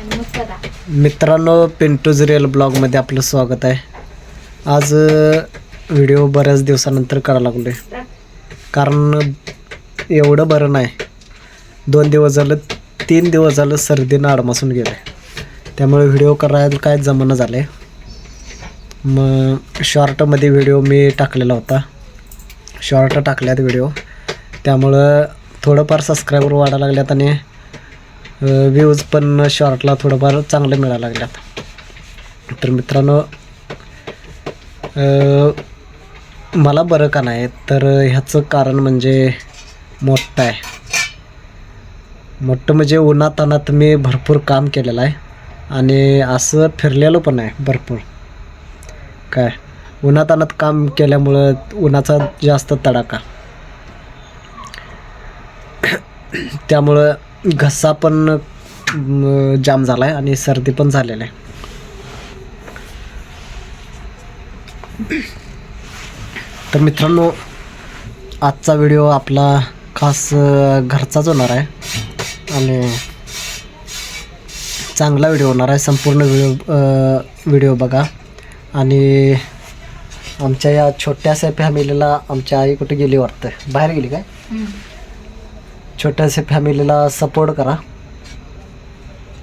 मित्रांनो, पिंटूज रिअल ब्लॉगमध्ये आपलं स्वागत आहे. आज व्हिडिओ बऱ्याच दिवसानंतर करायला लागलो कारण एवढं बरं नाही. 2 दिवस झालं, 3 दिवस झालं सर्दीनं आडमासून गेलं, त्यामुळे व्हिडिओ करायला काय जमणं झालं आहे. मग शॉर्टमध्ये व्हिडिओ मी टाकलेला होता, शॉर्ट टाकल्यात व्हिडिओ, त्यामुळं थोडंफार सबस्क्रायबर वाढायला लागल्यात आणि व्ह्यूज पण शॉर्टला थोडंफार चांगलं मिळायला लागल्यात. तर मित्रांनो, मला बरं का नाही, तर ह्याचं कारण म्हणजे मोठं आहे. मोठं म्हणजे उन्हातान्हात मी भरपूर काम केलेलं आहे आणि असं फिरलेलो पण आहे भरपूर. काय उन्हातान्हात काम केल्यामुळं उन्हाचा जास्त तडाखा, त्यामुळं घसा पण जाम झाला आहे आणि सर्दी पण झालेलं आहे. तर मित्रांनो, आजचा व्हिडिओ आपला खास घरचाच होणार आहे आणि चांगला व्हिडिओ होणार आहे. संपूर्ण व्हिडिओ बघा. आणि आमच्या या छोट्याशा फॅमिलीला, आमच्या आई कुठे गेली वाटतं, बाहेर गेली काय, छोट्याशा फॅमिलीला सपोर्ट करा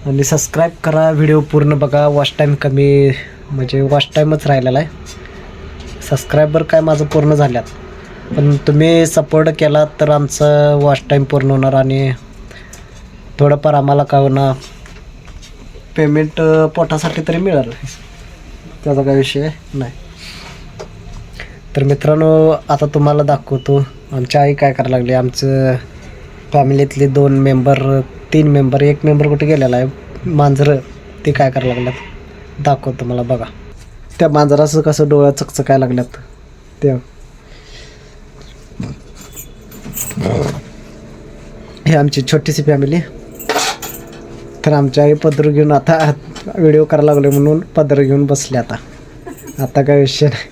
आणि सबस्क्राईब करा. व्हिडिओ पूर्ण बघा. वॉच टाईम कमी, म्हणजे वॉच टाईमच राहिलेला आहे. सबस्क्रायबर काय माझं पूर्ण झाल्यात, पण तुम्ही सपोर्ट केला तर आमचं वॉच टाईम पूर्ण होणार आणि थोडंफार आम्हाला काय होणार, पेमेंट पोटासाठी तरी मिळालं, त्याचा काही विषय नाही. तर मित्रांनो, आता तुम्हाला दाखवतो आमच्या आई काय करायला लागली. आमचं फॅमिलीतले 2 मेंबर, 3 मेंबर, 1 मेंबर कुठे गेलेला आहे, मांजरं, ते काय करायला लागल्यात दाखवतो मला. बघा त्या मांजराचं कसं डोळ्या चकचकायला लागल्यात ते. हे आमची छोटीशी फॅमिली. तर आमच्या आई पदर घेऊन, आता व्हिडिओ करायला लागले म्हणून पदर घेऊन बसले. आता काय विषय नाही,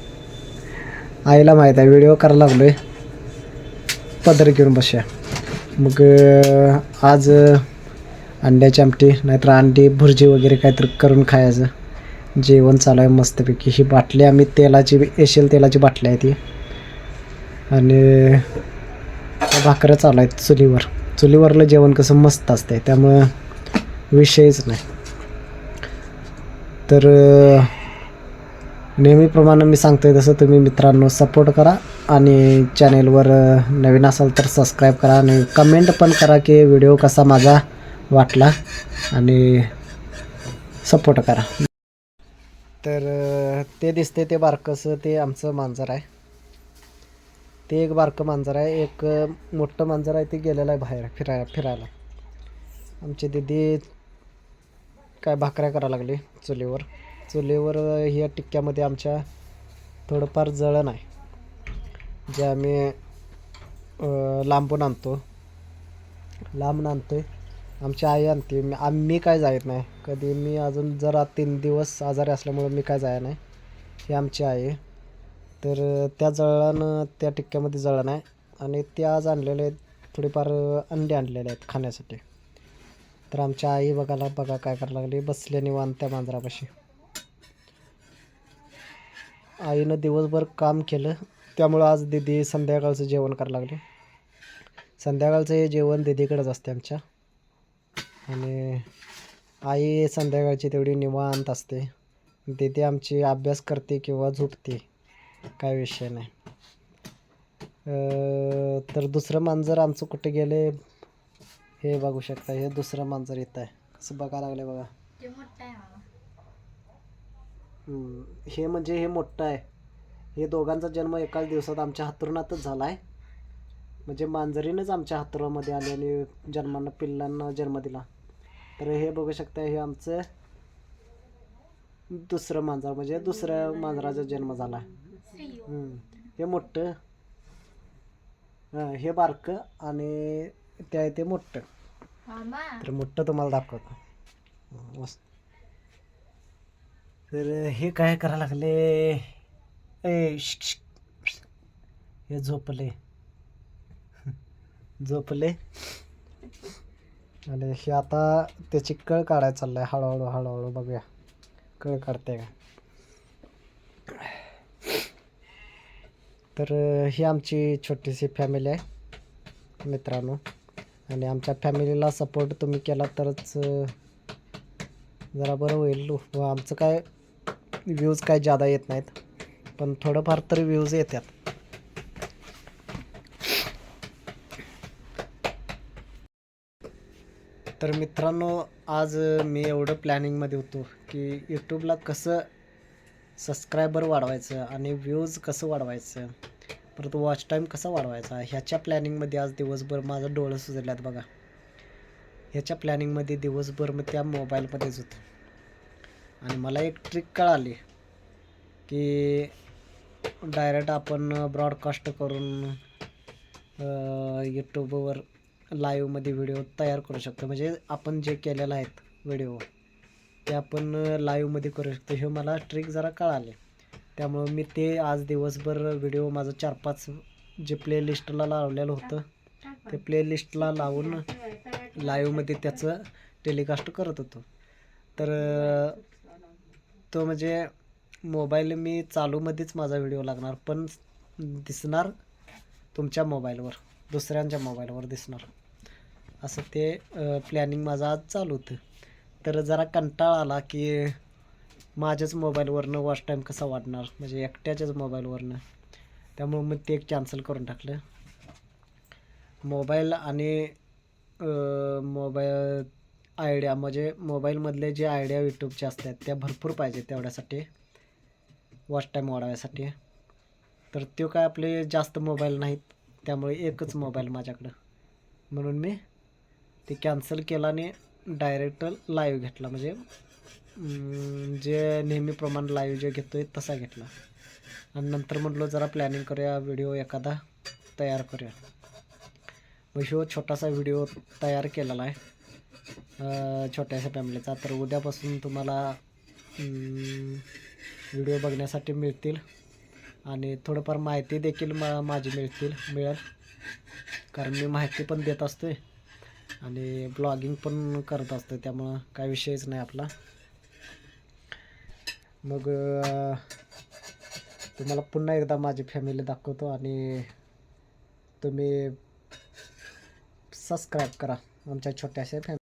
आईला माहीत आहे व्हिडिओ करायला लागलोय, पदर घेऊन बसूया. मग आज अंड्याची आमटी, नाहीतर अंडी भुर्जी वगैरे काहीतरी करून खायचं. जेवण चालू आहे मस्तपैकी. ही बाटली आम्ही तेलाची, एशियल तेलाची बाटली आहे ती, आणि भाकऱ्या चालू आहेत चुलीवर. चुलीवरलं जेवण कसं मस्त असते, त्यामुळं विषयच नाही. तर नेहमीप्रमाणे मी सांगतोय तसं तुम्ही मित्रांनो सपोर्ट करा आणि चॅनेलवर नवीन असाल तर सबस्क्राईब करा आणि कमेंट पण करा की व्हिडिओ कसा माझा वाटला आणि सपोर्ट करा. तर ते दिसते ते बारकंसं, ते आमचं मांजर आहे. ते एक बारकं मांजर आहे. एक मोठं मांजर आहे, ते गेलेलं आहे बाहेर फिरायला. आमची दीदी काय भाकऱ्या करायला लागली चुलीवर. ह्या टिक्क्यामध्ये आमच्या थोडंफार जळण आहे, जे आम्ही लांबून आणतोय. आमची आई आणते, आम्ही काय जायत नाही कधी. मी अजून जरा 3 दिवस आजारी असल्यामुळं मी काय जाय नाही. ही आमची आई. तर त्या जळण, त्या टिक्क्यामध्ये जळण आहे आणि ते आज आणलेले आहेत, थोडीफार अंडे आणलेले आहेत खाण्यासाठी. तर आमच्या आई बघा काय करायला लागली, बसले निवांत त्या मांजरापाशी. आईनं दिवसभर काम केलं, त्यामुळं आज दीदी संध्याकाळचं जेवण करायला लागले. संध्याकाळचं हे जेवण दीदीकडेच असते आमच्या, आणि आई संध्याकाळची तेवढी निवांत असते. दीदी आमची अभ्यास करते किंवा झोपते, काय विषय नाही. तर दुसरं मांजर आमचं कुठे गेले हे बघू शकता. हे दुसरं मांजर येत आहे, कसं बघायला लागले बघा. हे म्हणजे हे मोठं आहे. हे दोघांचा जन्म एकाच दिवसात आमच्या हातरुणातच झाला आहे. म्हणजे मांजरीनंच आमच्या हातरुणामध्ये आले आणि पिल्लांना जन्म दिला. तर हे बघू शकता, हे आमचं दुसरं मांजर, म्हणजे दुसऱ्या मांजराचा जन्म झाला. हे मोठं, हे बारकं आणि ते मोठं. तर मोठं तुम्हाला दाखवतो. तर हे काय करायला लागले, हे झोपले. आणि हे आता त्याची कळ काढायला चाललं आहे हळूहळू हळूहळू. बघूया कळ काढते का. तर ही आमची छोटीशी फॅमिली आहे मित्रांनो. आणि आमच्या फॅमिलीला सपोर्ट तुम्ही केला तरच जरा बरं होईल. व आमचं काय व्ह्यूज काय जादा येत नाहीत, पण थोडंफार तरी व्ह्यूज येतात. तर मित्रांनो, आज मी एवढं प्लॅनिंगमध्ये होतो की यूट्यूबला कसं सबस्क्रायबर वाढवायचं आणि व्ह्यूज कसं वाढवायचं, परत वॉच टाईम कसा वाढवायचा, ह्याच्या प्लॅनिंगमध्ये आज दिवसभर माझं डोळं सुजल्यात बघा. ह्याच्या प्लॅनिंगमध्ये दिवसभर मी त्या मोबाईलमध्येच होतो. आणि मला एक ट्रिक कळाली की डायरेक्ट आपण ब्रॉडकास्ट करून यूट्यूबवर लाईव्हमध्ये व्हिडिओ तयार करू शकतो. म्हणजे आपण जे केलेलं आहेत व्हिडिओ ते आपण लाईव्हमध्ये करू शकतो. हे मला ट्रिक जरा कळाले. त्यामुळं मी ते आज दिवसभर व्हिडिओ माझं 4-5 जे प्लेलिस्टला लावलेलं होतं ते प्लेलिस्टला लावून लाईव्हमध्ये त्याचं टेलिकास्ट करत होतो. तर तो म्हणजे मोबाईल मी चालूमध्येच माझा व्हिडिओ लागणार, पण दिसणार तुमच्या मोबाईलवर, दुसऱ्यांच्या मोबाईलवर दिसणार. असं ते प्लॅनिंग माझं आज चालू होतं. तर जरा कंटाळा आला की माझ्याच मोबाईलवरनं वॉच टाईम कसा वाढणार, म्हणजे एकट्याच्याच मोबाईलवरनं. त्यामुळं मी ते कॅन्सल करून टाकलं. मोबाईल आणि मोबाईल आयडिया म्हणजे मोबाईलमधले जे आयडिया यूट्यूबचे असतात त्या भरपूर पाहिजे तेवढ्यासाठी वॉच टाईम वाढवायसाठी. तर तो काय आपले जास्त मोबाईल नाहीत, त्यामुळे एकच मोबाईल माझ्याकडं, म्हणून मी ते कॅन्सल केलं आणि डायरेक्ट लाईव्ह घेतला. म्हणजे जे नेहमीप्रमाणे लाईव्ह जे घेतो आहे तसा घेतला. आणि नंतर म्हटलो जरा प्लॅनिंग करूया, व्हिडिओ एखादा तयार करूया. मग ह्यो छोटासा व्हिडिओ तयार केलेला आहे छोट्याशा फॅमिलीचा. तर उद्यापासून तुम्हाला व्हिडिओ बघण्यासाठी मिळतील आणि थोडंफार माहिती देखील माझी मिळेल, कारण मी माहिती पण देत असतो आणि ब्लॉगिंग पण करत असतो, त्यामुळं काय विषयच नाही आपला. मग तुम्हाला पुन्हा एकदा माझी फॅमिली दाखवतो आणि तुम्ही सबस्क्राईब करा आमच्या छोट्याशा फॅमिली.